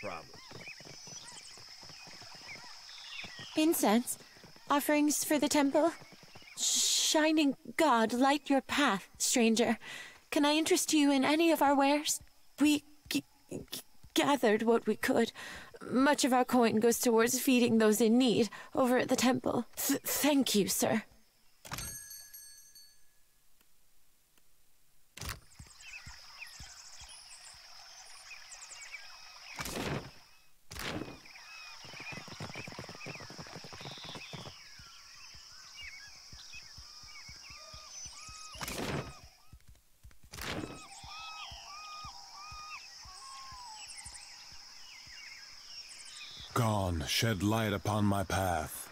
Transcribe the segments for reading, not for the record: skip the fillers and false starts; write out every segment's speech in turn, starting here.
problem. Incense? Offerings for the temple? Shining God, light your path, stranger. Can I interest you in any of our wares? We gathered what we could. Much of our coin goes towards feeding those in need over at the temple. Thank you, sir. Gone, shed light upon my path.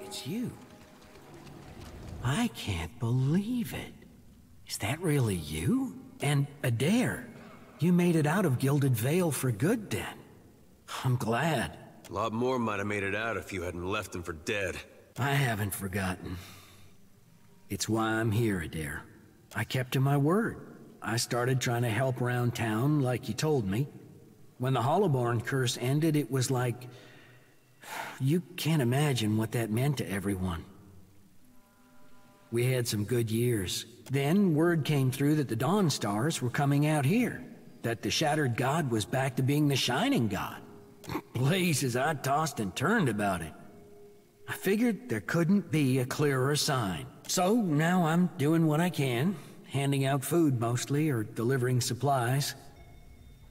It's you. I can't believe it. Is that really you? And Adair, you made it out of Gilded Vale for good then. I'm glad. A lot more might have made it out if you hadn't left them for dead. I haven't forgotten. It's why I'm here, Adair. I kept to my word. I started trying to help around town like you told me. When the Hollowborn curse ended, it was like... You can't imagine what that meant to everyone. We had some good years. Then word came through that the Dawn Stars were coming out here. That the Shattered God was back to being the Shining God. Blazes, I tossed and turned about it. I figured there couldn't be a clearer sign. So now I'm doing what I can. Handing out food mostly, or delivering supplies.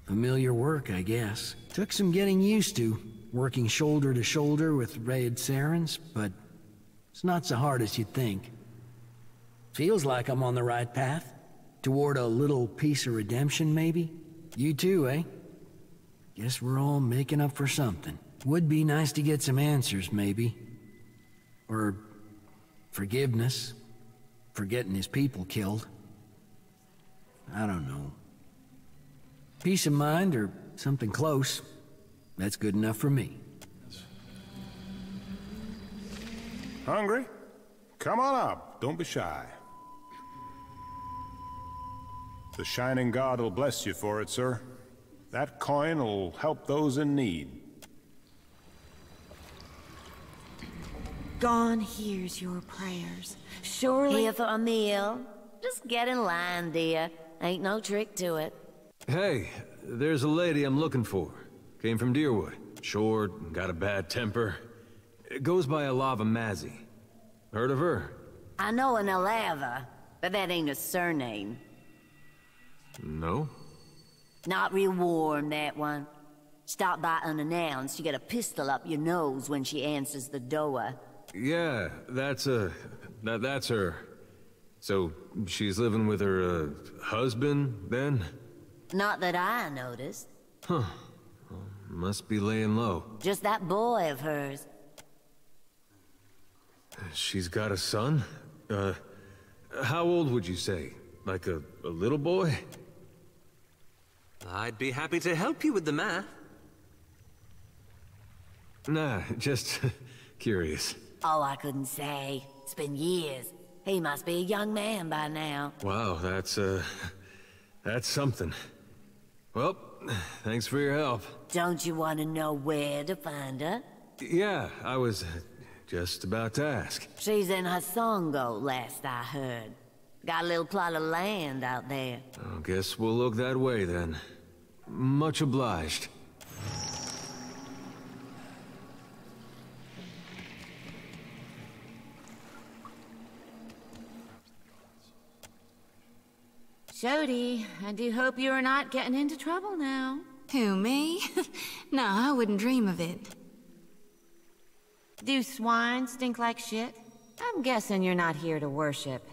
Familiar work, I guess. Took some getting used to. Working shoulder to shoulder with Raid Sarens, but it's not so hard as you'd think. Feels like I'm on the right path. Toward a little piece of redemption, maybe? You too, eh? Guess we're all making up for something. Would be nice to get some answers, maybe. Or forgiveness for getting his people killed. I don't know. Peace of mind or something close. That's good enough for me. Hungry? Come on up. Don't be shy. The Shining God will bless you for it, sir. That coin will help those in need. God hears your prayers. Surely... Here for a meal? Just get in line, dear. Ain't no trick to it. Hey, there's a lady I'm looking for. Came from Deerwood. Short, got a bad temper. It goes by Alava Mazzy. Heard of her? I know an Alava, but that ain't a surname. No? Not real warm, that one. Stop by unannounced, you get a pistol up your nose when she answers the door. Yeah, that's her. So, she's living with her, husband, then? Not that I noticed. Huh. Must be laying low. Just that boy of hers. She's got a son? How old would you say? Like a little boy? I'd be happy to help you with the math. Nah, just curious. Oh, I couldn't say. It's been years. He must be a young man by now. Wow, that's something. Well, thanks for your help. Don't you want to know where to find her? Yeah, I was just about to ask. She's in Hasongo, last I heard. Got a little plot of land out there. I guess we'll look that way then. Much obliged. Jody, I do hope you are not getting into trouble now. Who, me? No, I wouldn't dream of it. Do swine stink like shit? I'm guessing you're not here to worship.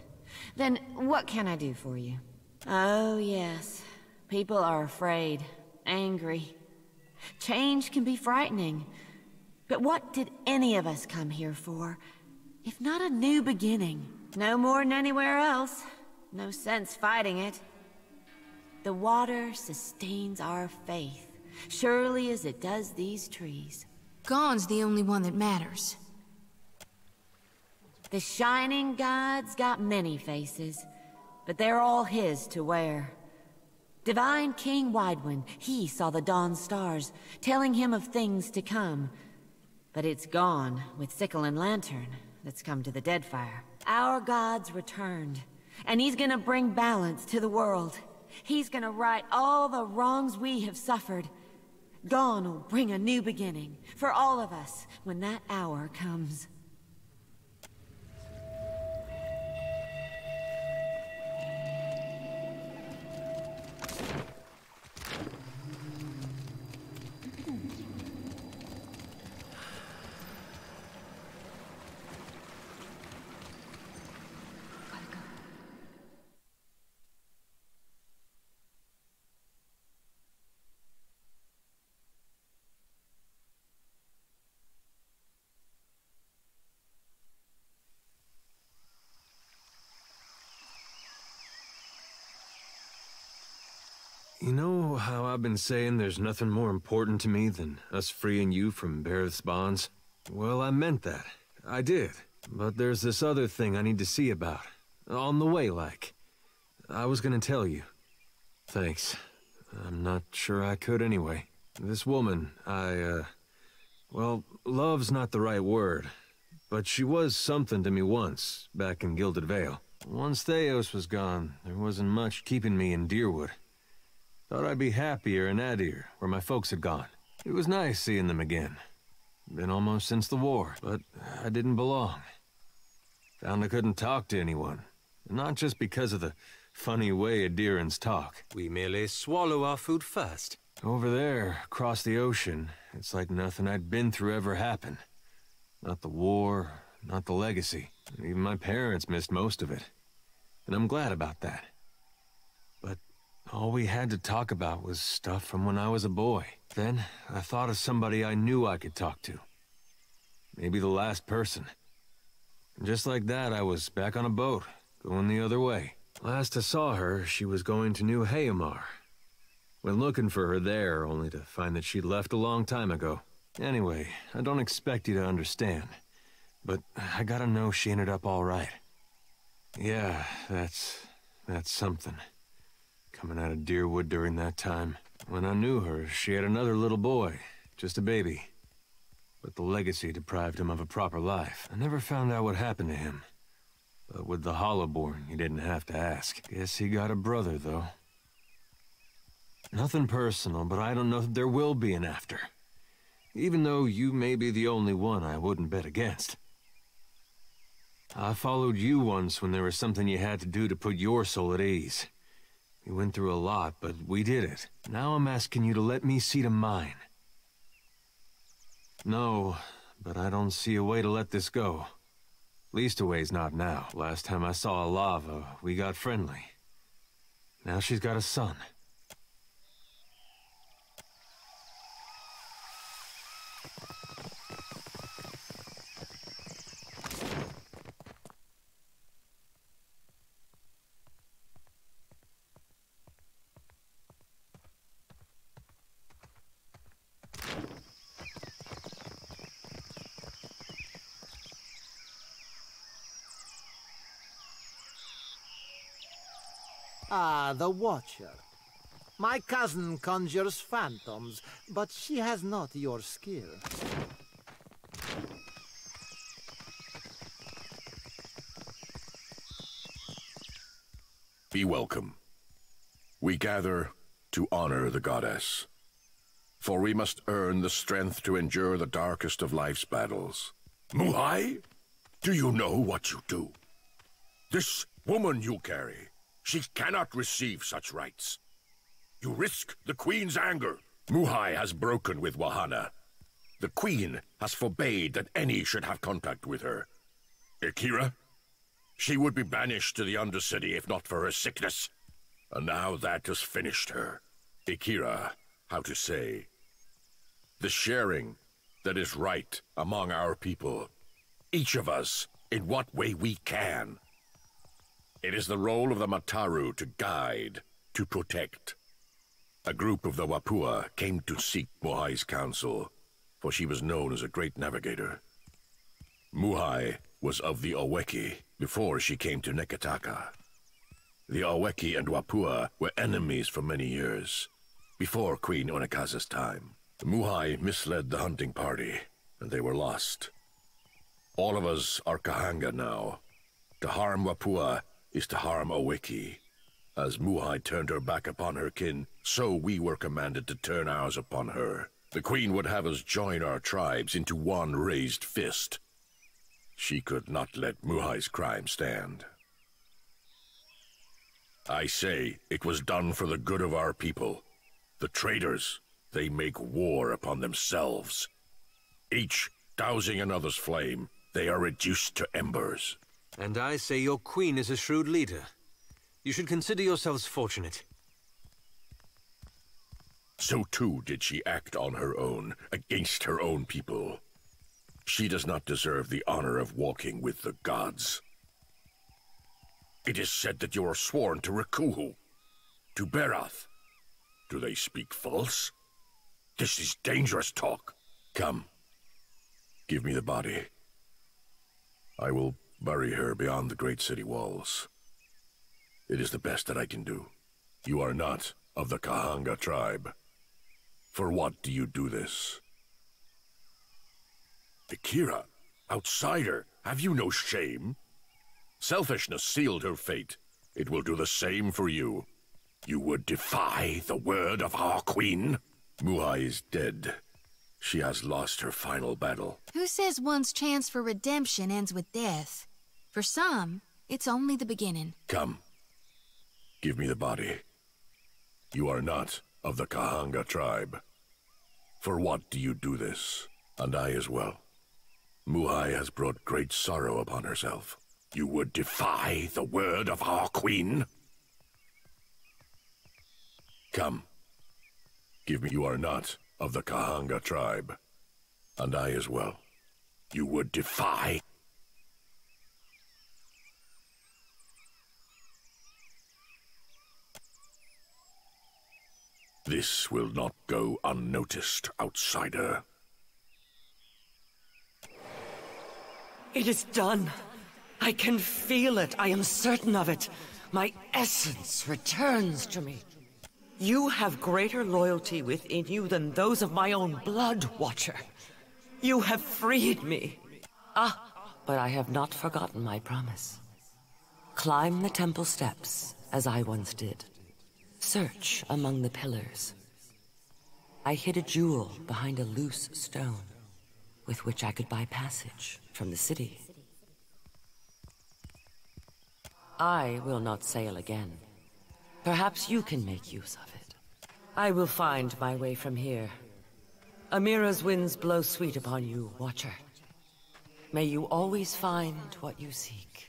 Then what can I do for you? Oh, yes. People are afraid, angry. Change can be frightening. But what did any of us come here for, if not a new beginning? No more than anywhere else. No sense fighting it. The water sustains our faith, surely as it does these trees. God's the only one that matters. The Shining God's got many faces, but they're all his to wear. Divine King Widewind, he saw the dawn stars, telling him of things to come. But it's gone with sickle and lantern that's come to the Deadfire. Our God's returned, and he's gonna bring balance to the world. He's gonna right all the wrongs we have suffered. Gone will bring a new beginning for all of us when that hour comes. You know how I've been saying there's nothing more important to me than us freeing you from Bareth's bonds? Well, I meant that. I did. But there's this other thing I need to see about. On the way, like. I was gonna tell you. Thanks. I'm not sure I could anyway. This woman, well, love's not the right word. But she was something to me once, back in Gilded Vale. Once Theos was gone, there wasn't much keeping me in Deerwood. Thought I'd be happier in Adir, where my folks had gone. It was nice seeing them again. Been almost since the war, but I didn't belong. Found I couldn't talk to anyone. Not just because of the funny way Adirans talk. We merely swallow our food first. Over there, across the ocean, it's like nothing I'd been through ever happened. Not the war, not the legacy. Even my parents missed most of it. And I'm glad about that. But all we had to talk about was stuff from when I was a boy. Then, I thought of somebody I knew I could talk to. Maybe the last person. And just like that, I was back on a boat, going the other way. Last I saw her, she was going to New Hayamar. Went looking for her there, only to find that she'd left a long time ago. Anyway, I don't expect you to understand. But I gotta know she ended up all right. Yeah, that's something. Coming out of Deerwood during that time. When I knew her, she had another little boy, just a baby. But the legacy deprived him of a proper life. I never found out what happened to him. But with the Hollowborn, you didn't have to ask. Guess he got a brother, though. Nothing personal, but I don't know if there will be an after. Even though you may be the only one I wouldn't bet against. I followed you once when there was something you had to do to put your soul at ease. We went through a lot, but we did it. Now I'm asking you to let me see to mine. No, but I don't see a way to let this go. Least a way's not now. Last time I saw Alava, we got friendly. Now she's got a son. Ah, the Watcher. My cousin conjures phantoms, but she has not your skill. Be welcome. We gather to honor the goddess. For we must earn the strength to endure the darkest of life's battles. Muhai, do you know what you do? This woman you carry, She cannot receive such rights. You risk the Queen's anger. Muhai has broken with Wahana. The Queen has forbade that any should have contact with her. Akira? She would be banished to the Undercity if not for her sickness. And now that has finished her. Akira, how to say? The sharing that is right among our people. Each of us, in what way we can. It is the role of the Mataru to guide, to protect. A group of the Wapua came to seek Muhai's counsel, for she was known as a great navigator. Muhai was of the Oweki before she came to Nekataka. The Oweki and Wapua were enemies for many years, before Queen Onekaza's time. Muhai misled the hunting party, and they were lost. All of us are Kahanga now. To harm Wapua is to harm Oweki. As Muhai turned her back upon her kin, so we were commanded to turn ours upon her. The Queen would have us join our tribes into one raised fist. She could not let Muhai's crime stand. I say it was done for the good of our people. The traitors, they make war upon themselves. Each dousing another's flame, they are reduced to embers. And I say your queen is a shrewd leader. You should consider yourselves fortunate. So too did she act on her own, against her own people. She does not deserve the honor of walking with the gods. It is said that you are sworn to Rikuhu, to Berath. Do they speak false? This is dangerous talk. Come, give me the body. I will bury her beyond the great city walls. It is the best that I can do. You are not of the Kahanga tribe. For what do you do this? Akira, outsider, have you no shame? Selfishness sealed her fate. It will do the same for you. You would defy the word of our queen? Muhai is dead. She has lost her final battle. Who says one's chance for redemption ends with death? For some, it's only the beginning. Come. Give me the body. You are not of the Kahanga tribe. For what do you do this? And I as well. Muhai has brought great sorrow upon herself. You would defy the word of our queen? Come. Give me. You are not of the Kahanga tribe. And I as well. You would defy. This will not go unnoticed, outsider. It is done. I can feel it. I am certain of it. My essence returns to me. You have greater loyalty within you than those of my own blood, Watcher. You have freed me. But I have not forgotten my promise. Climb the temple steps, as I once did. Search among the pillars. I hid a jewel behind a loose stone, with which I could buy passage from the city. I will not sail again. Perhaps you can make use of it. I will find my way from here. Amira's winds blow sweet upon you, Watcher. May you always find what you seek.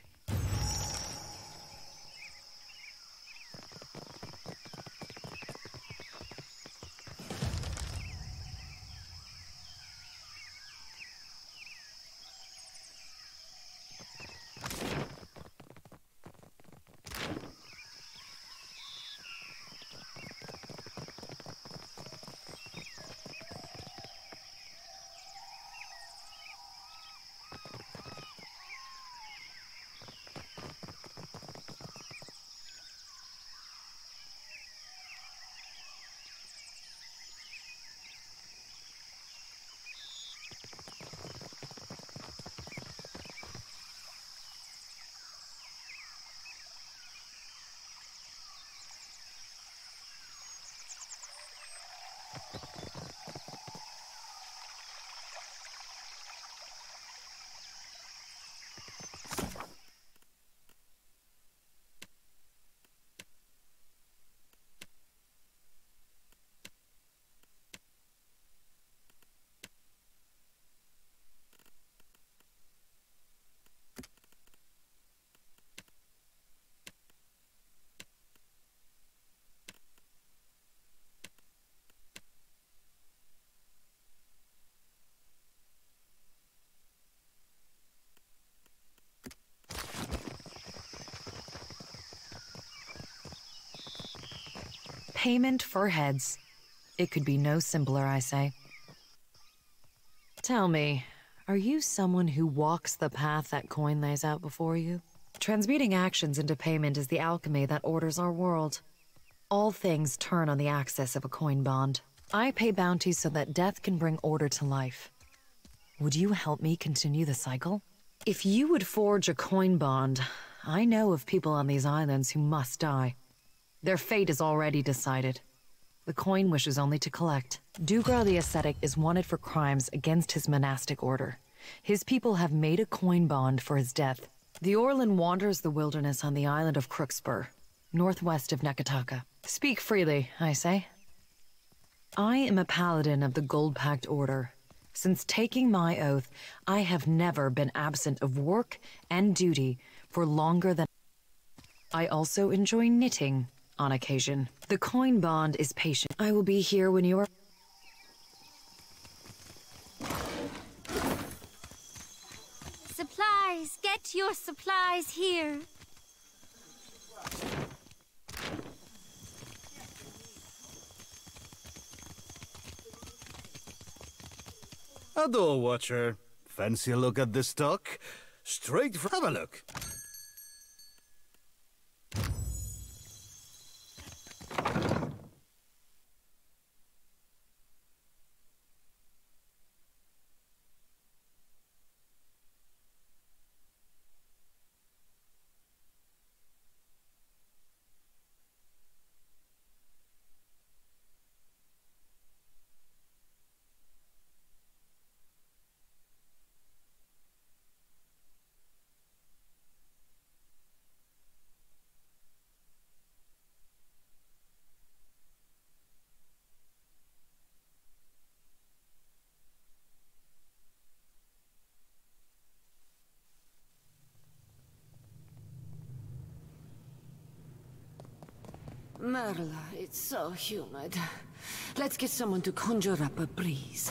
Payment for heads. It could be no simpler, I say. Tell me, are you someone who walks the path that coin lays out before you? Transmuting actions into payment is the alchemy that orders our world. All things turn on the axis of a coin bond. I pay bounties so that death can bring order to life. Would you help me continue the cycle? If you would forge a coin bond, I know of people on these islands who must die. Their fate is already decided. The coin wishes only to collect. Dugra the Ascetic is wanted for crimes against his monastic order. His people have made a coin bond for his death. The Orlan wanders the wilderness on the island of Crookspur, northwest of Nekataka. Speak freely, I say. I am a paladin of the Gold Pact Order. Since taking my oath, I have never been absent of work and duty for longer than... I also enjoy knitting on occasion. The coin bond is patient. I will be here when you are... Supplies! Get your supplies here! Hello, Watcher. Fancy a look at this stock? Straight from... Have a look. Merla, it's so humid. Let's get someone to conjure up a breeze.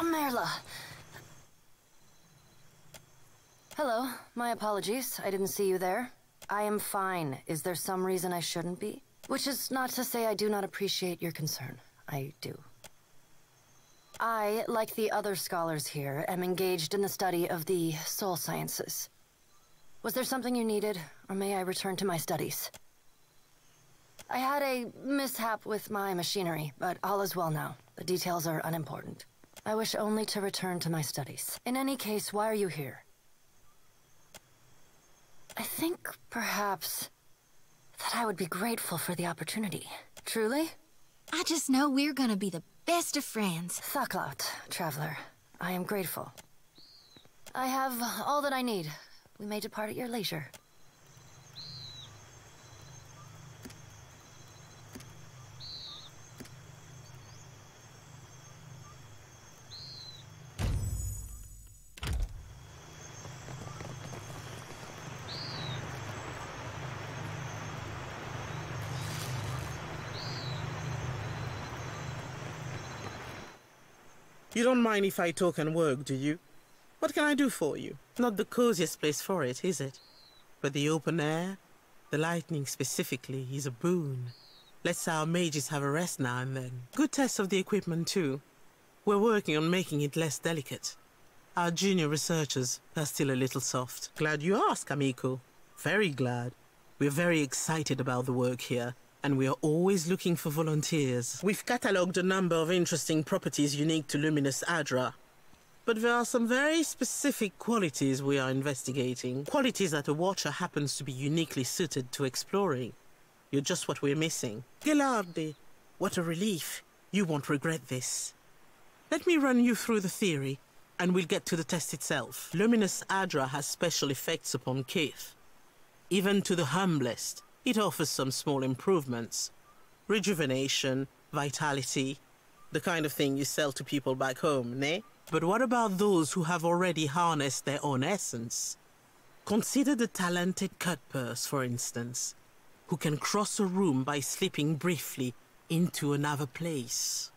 Merla. Hello, my apologies. I didn't see you there. I am fine. Is there some reason I shouldn't be? Which is not to say I do not appreciate your concern. I do. I, like the other scholars here, am engaged in the study of the soul sciences. Was there something you needed, or may I return to my studies? I had a mishap with my machinery, but all is well now. The details are unimportant. I wish only to return to my studies. In any case, why are you here? I think, perhaps, that I would be grateful for the opportunity. Truly? I just know we're gonna be the best of friends. Thaklaut, traveler. I am grateful. I have all that I need. We may depart at your leisure. You don't mind if I talk and work, do you? What can I do for you? Not the coziest place for it, is it? But the open air, the lightning specifically, is a boon. Lets our mages have a rest now and then. Good test of the equipment too. We're working on making it less delicate. Our junior researchers are still a little soft. Glad you asked, amico. Very glad. We're very excited about the work here, and we are always looking for volunteers. We've catalogued a number of interesting properties unique to Luminous Adra. But there are some very specific qualities we are investigating. Qualities that a Watcher happens to be uniquely suited to exploring. You're just what we're missing. Gelardi, what a relief. You won't regret this. Let me run you through the theory, and we'll get to the test itself. Luminous Adra has special effects upon Keith. Even to the humblest, it offers some small improvements. Rejuvenation, vitality, the kind of thing you sell to people back home, ne? But what about those who have already harnessed their own essence? Consider the talented Cutpurse, for instance, who can cross a room by slipping briefly into another place.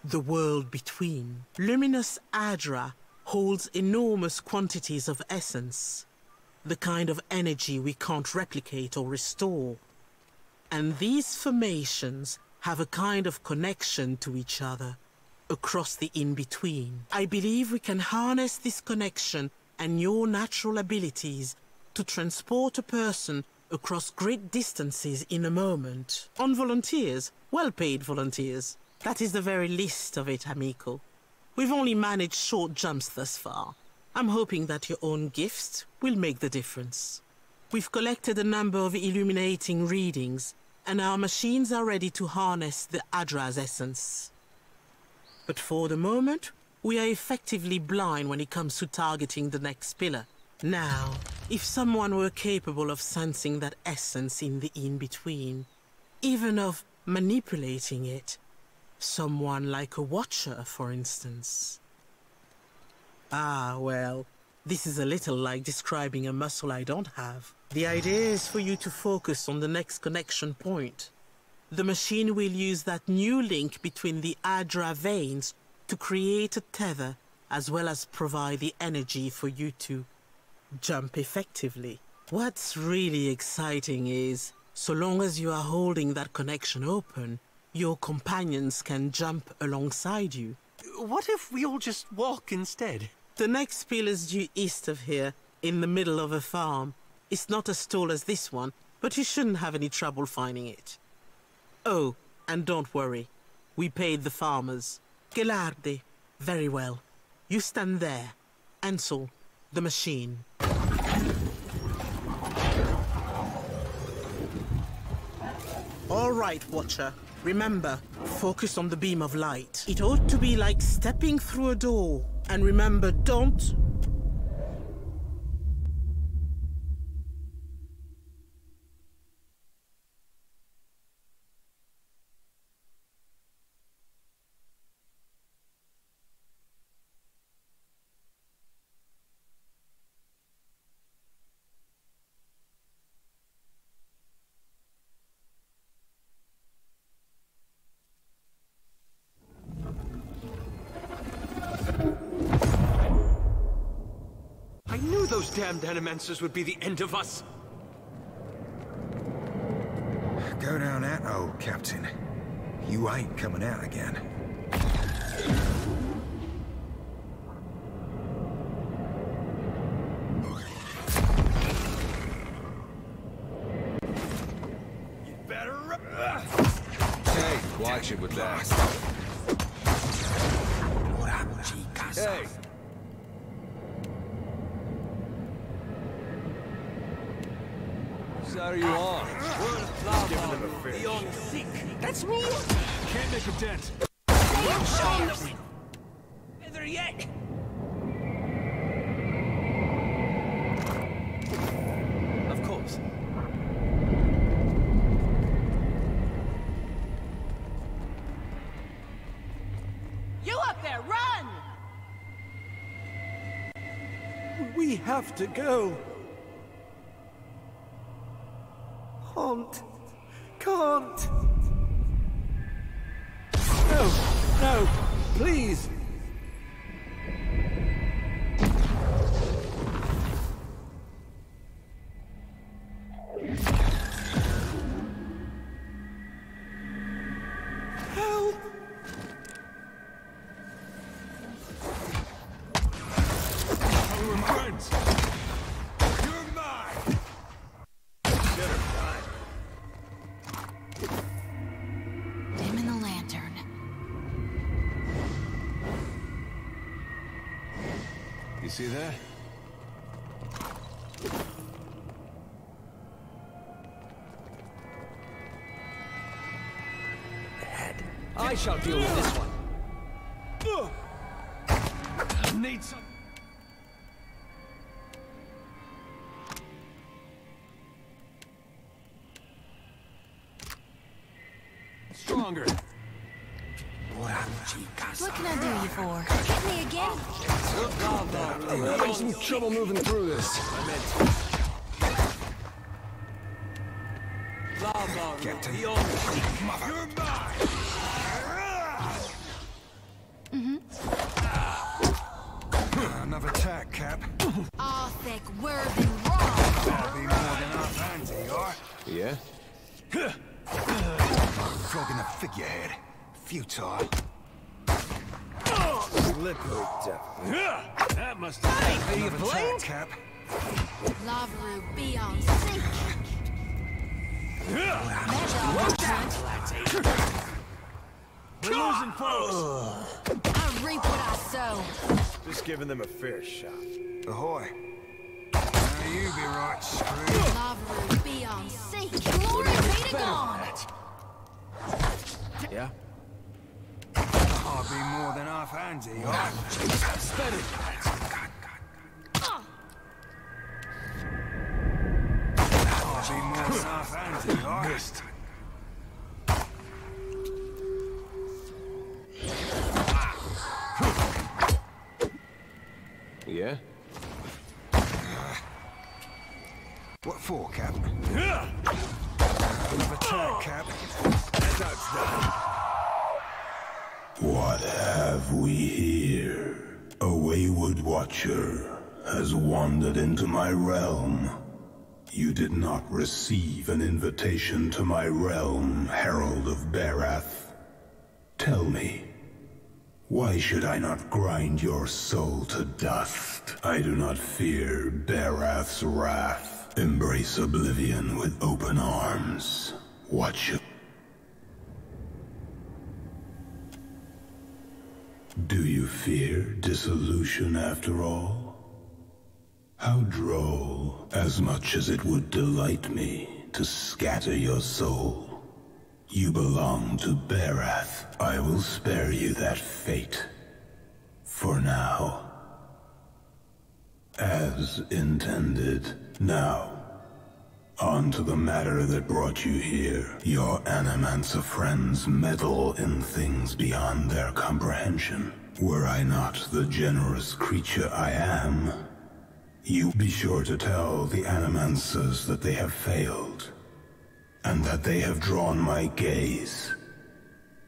The world between. Luminous Adra holds enormous quantities of essence, the kind of energy we can't replicate or restore. And these formations have a kind of connection to each other across the in-between. I believe we can harness this connection and your natural abilities to transport a person across great distances in a moment. On volunteers, well-paid volunteers. That is the very least of it, amico. We've only managed short jumps thus far. I'm hoping that your own gifts will make the difference. We've collected a number of illuminating readings, and our machines are ready to harness the Adra's essence. But for the moment, we are effectively blind when it comes to targeting the next pillar. Now, if someone were capable of sensing that essence in the in-between, even of manipulating it, someone like a Watcher, for instance. Ah, well, this is a little like describing a muscle I don't have. The idea is for you to focus on the next connection point. The machine will use that new link between the Adra veins to create a tether, as well as provide the energy for you to jump effectively. What's really exciting is, so long as you are holding that connection open, your companions can jump alongside you. What if we all just walk instead? The next pillar's due east of here, in the middle of a farm. It's not as tall as this one, but you shouldn't have any trouble finding it. Oh, and don't worry. We paid the farmers. Gelardi, very well. You stand there. Ansel, the machine. All right, Watcher. Remember, focus on the beam of light. It ought to be like stepping through a door. And remember, don't... Those damned Animancers would be the end of us. Go down that hole, Captain. You ain't coming out again. You better... Hey, watch it with that. Hey! Whose side are you on? Giving them a fish. That's me! Can't make a dent. There yet! Of course. You up there, run! We have to go. Can't. No, please. see that? I shall deal with this one. Need some... Stronger. What can I do you for? Hit me again? I'm having some trouble moving through this. Captain. You're mine! Another attack, Cap. Thick, worthy, wrong. That'll be more than our fancy, are? Yeah? Flogging a figurehead. Futile. Slippery devil. That must have been Another attack, Cap. Lavaru, be on sync. We're losing foes. I reap what I sow. Just giving them a fair shot. Ahoy. Now you be right screwed. Lavaru, be on sync. Glory be to God. Yeah? I'll be more than half handy, are? Steady. I'll be more than half handy, are? Missed. Yeah? What for, Cap? Another attack, Cap. That's done. What have we here? A wayward watcher has wandered into my realm. You did not receive an invitation to my realm, Herald of Barath. Tell me, why should I not grind your soul to dust? I do not fear Barath's wrath. Embrace oblivion with open arms. Watch it. Do you fear dissolution after all? How droll, as much as it would delight me to scatter your soul. You belong to Barath. I will spare you that fate. For now. As intended. Now, on to the matter that brought you here. Your Animancer friends meddle in things beyond their comprehension. Were I not the generous creature I am, you be sure to tell the Animancers that they have failed, and that they have drawn my gaze.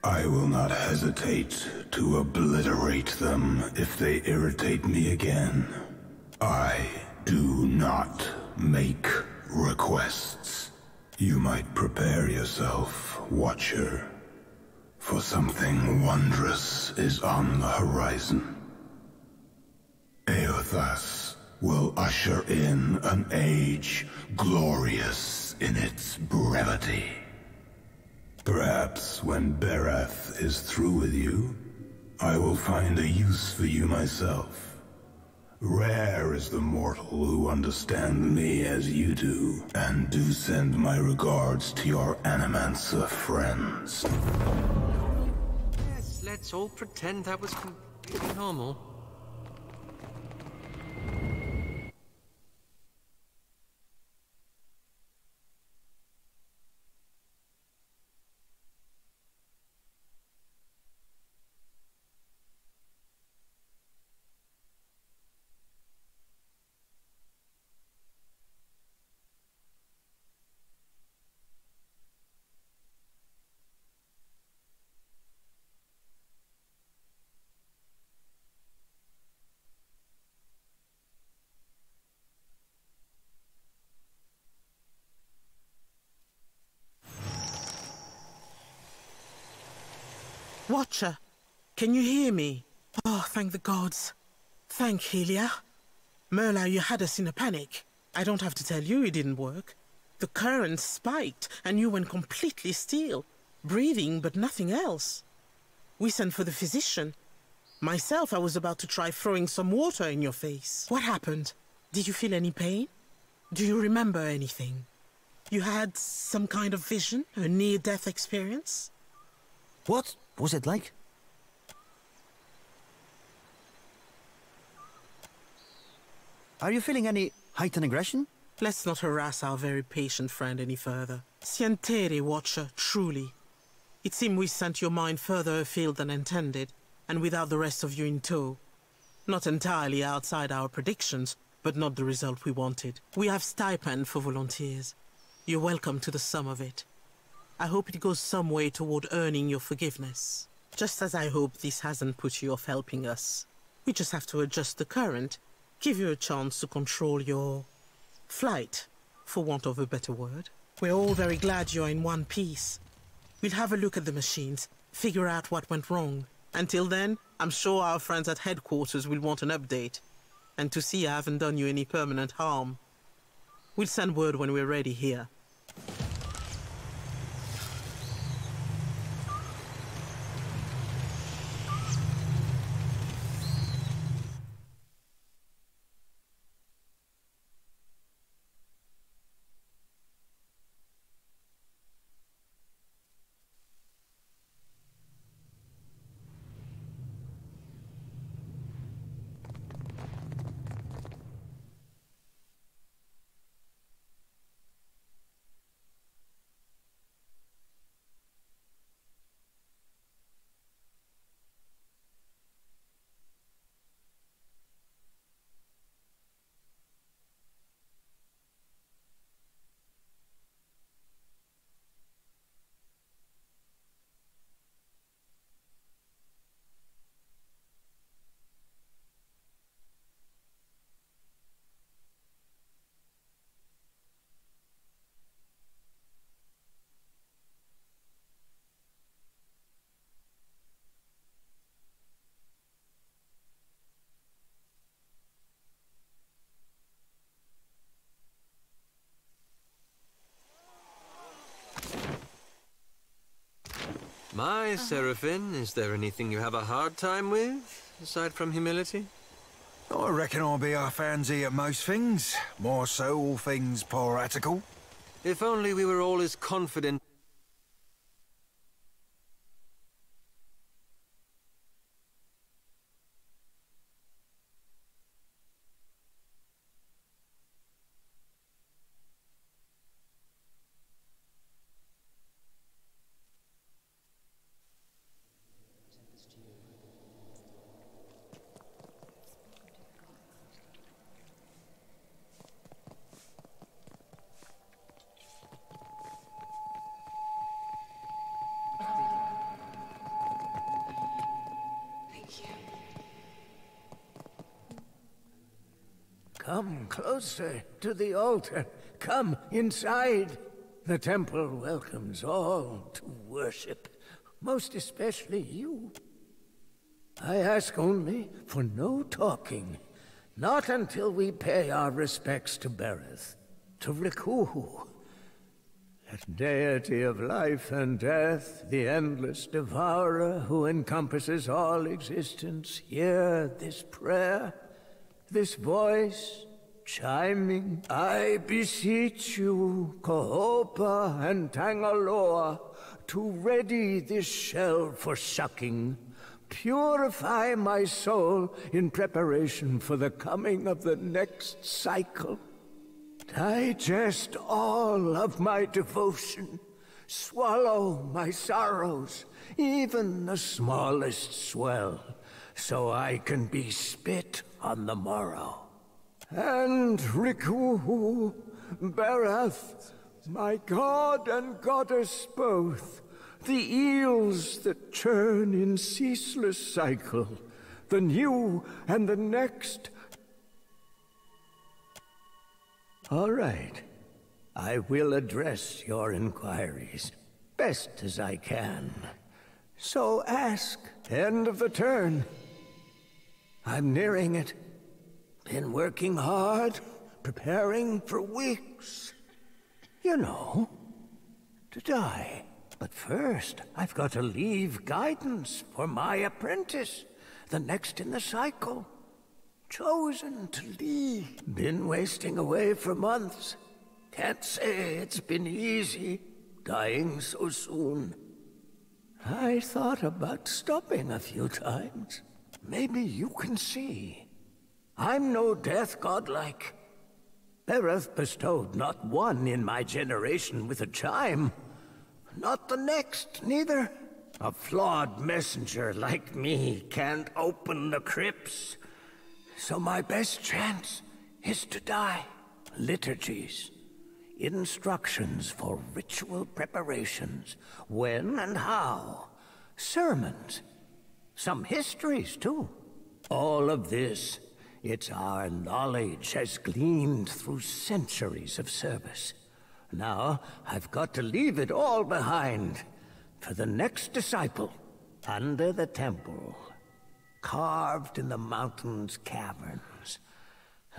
I will not hesitate to obliterate them if they irritate me again. I do not make requests. You might prepare yourself, Watcher, for something wondrous is on the horizon. Eothas will usher in an age glorious in its brevity. Perhaps when Barath is through with you, I will find a use for you myself. Rare is the mortal who understand me as you do, and do send my regards to your Animancer friends. Yes, let's all pretend that was completely normal. Watcher, can you hear me? Oh, thank the gods. Thank Helia. Merla, you had us in a panic. I don't have to tell you it didn't work. The current spiked and you went completely still, breathing but nothing else. We sent for the physician. Myself, I was about to try throwing some water in your face. What happened? Did you feel any pain? Do you remember anything? You had some kind of vision? A near-death experience? What was it like? Are you feeling any heightened aggression? Let's not harass our very patient friend any further. Sientere, Watcher, truly. It seemed we sent your mind further afield than intended, and without the rest of you in tow. Not entirely outside our predictions, but not the result we wanted. We have stipend for volunteers. You're welcome to the sum of it. I hope it goes some way toward earning your forgiveness. Just as I hope this hasn't put you off helping us. We just have to adjust the current, give you a chance to control your flight, for want of a better word. We're all very glad you're in one piece. We'll have a look at the machines, figure out what went wrong. Until then, I'm sure our friends at headquarters will want an update, and to see I haven't done you any permanent harm. We'll send word when we're ready here. My Seraphim, is there anything you have a hard time with, aside from humility? I reckon I'll be half handsy at most things. More so all things piratical. If only we were all as confident. Come closer to the altar. Come inside. The temple welcomes all to worship, most especially you. I ask only for no talking. Not until we pay our respects to Bereth, to Rikuhu. That deity of life and death, the endless devourer who encompasses all existence, hear this prayer. This voice, chiming, I beseech you, Kohopa and Tangaloa, to ready this shell for sucking. Purify my soul in preparation for the coming of the next cycle. Digest all of my devotion. Swallow my sorrows, even the smallest swell, so I can be spit on the morrow. And Rikuhu, Bereth, my god and goddess both, the eels that churn in ceaseless cycle, the new and the next. All right, I will address your inquiries, best as I can. So ask, end of the turn. I'm nearing it. Been working hard, preparing for weeks. You know, to die. But first, I've got to leave guidance for my apprentice. the next in the cycle. Chosen to lead. Been wasting away for months. Can't say it's been easy, dying so soon. I thought about stopping a few times. Maybe you can see. I'm no death godlike. Bereth bestowed not one in my generation with a chime. Not the next, neither. A flawed messenger like me can't open the crypts. So my best chance is to die. Liturgies, instructions for ritual preparations, when and how, sermons, some histories too. All of this, it's our knowledge has gleaned through centuries of service. Now, I've got to leave it all behind for the next disciple under the temple. Carved in the mountain's caverns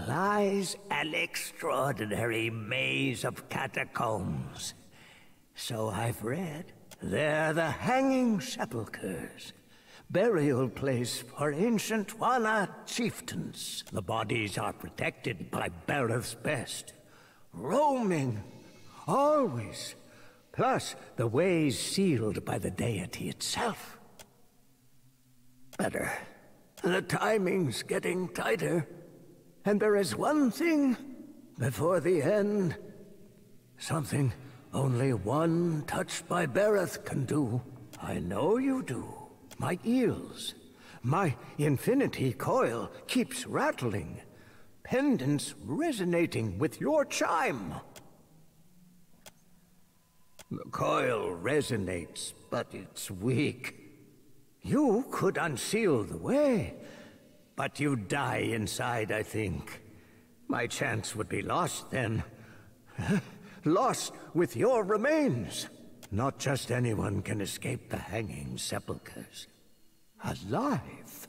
lies an extraordinary maze of catacombs. So I've read. They're the hanging sepulchres, burial place for ancient Wana chieftains. The bodies are protected by Bereth's best, roaming always, plus the ways sealed by the deity itself. Better. The timing's getting tighter, and there is one thing before the end. Something only one touched by Bereth can do. I know you do. My eels, my infinity coil keeps rattling, pendants resonating with your chime. The coil resonates, but it's weak. You could unseal the way, but you'd die inside, I think. My chance would be lost then. Lost with your remains. Not just anyone can escape the hanging sepulchres. Alive.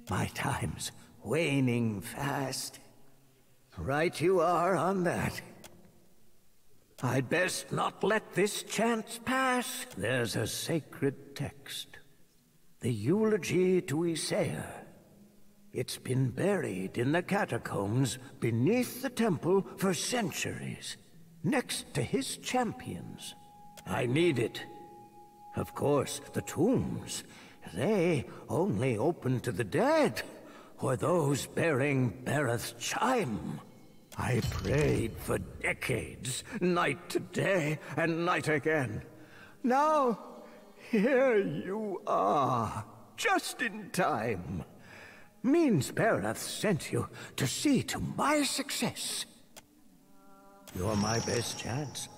My time's waning fast. Right you are on that. I'd best not let this chance pass. There's a sacred text. The eulogy to Isaiah. It's been buried in the catacombs beneath the temple for centuries, next to his champions. I need it. Of course, the tombs, they only open to the dead, or those bearing Bereth's chime. I prayed for decades, night to day, and night again. Now, here you are, just in time. Means Bereth sent you to see to my success. You're my best chance,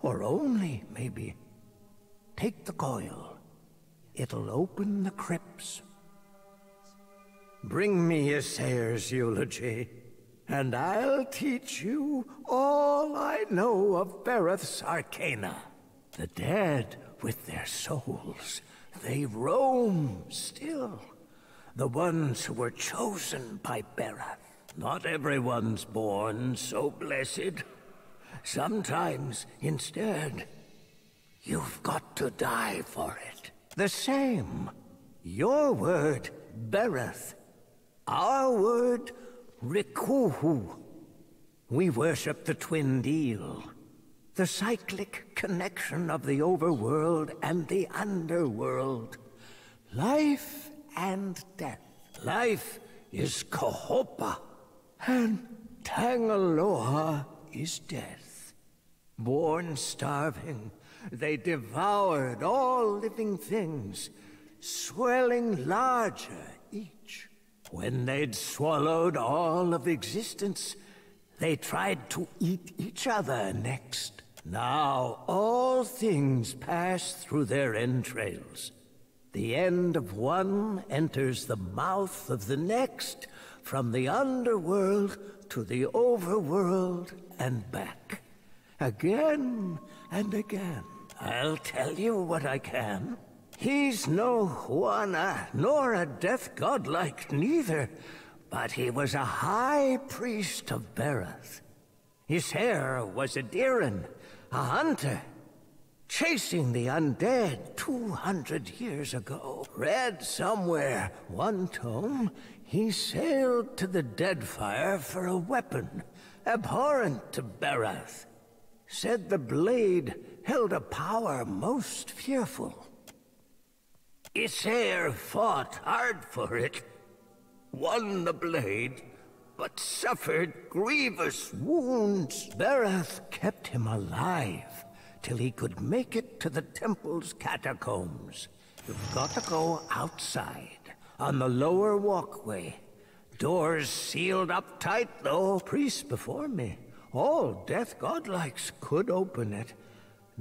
or only, maybe. Take the coil. It'll open the crypts. Bring me Isaiah's eulogy, and I'll teach you all I know of Bereth's arcana. The dead with their souls, they roam still. The ones who were chosen by Bereth. Not everyone's born so blessed. Sometimes, instead, you've got to die for it. The same. Your word, Bereth. Our word, Rikuhu. We worship the twin deal. The cyclic connection of the overworld and the underworld. Life and death. Life is Kohopa, and Tangaloa is death. Born starving, they devoured all living things, swelling larger each. When they'd swallowed all of existence, they tried to eat each other next. Now all things pass through their entrails. The end of one enters the mouth of the next, from the underworld to the overworld and back. Again and again. I'll tell you what I can. He's no Juana, nor a death godlike neither, but he was a high priest of Bereth. His hair was a Diran, a hunter. chasing the undead 200 years ago. Read somewhere, one tome, he sailed to the Deadfire for a weapon abhorrent to Berath. Said the blade held a power most fearful. Isair fought hard for it, won the blade, but suffered grievous wounds. Berath kept him alive till he could make it to the temple's catacombs. You've got to go outside, on the lower walkway. Doors sealed up tight, though. Priests before me, all death godlikes, could open it.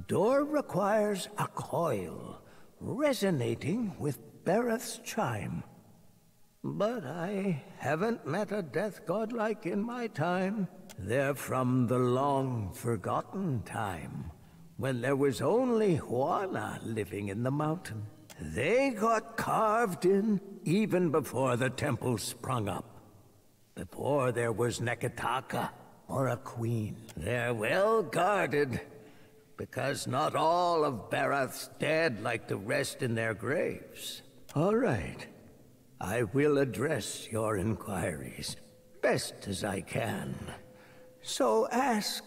Door requires a coil, resonating with Berath's chime. But I haven't met a death godlike in my time. They're from the long-forgotten time, when there was only Juana living in the mountain. They got carved in even before the temple sprung up. Before there was Nekataka or a queen. They're well guarded, because not all of Berath's dead like the rest in their graves. All right. I will address your inquiries best as I can. So ask.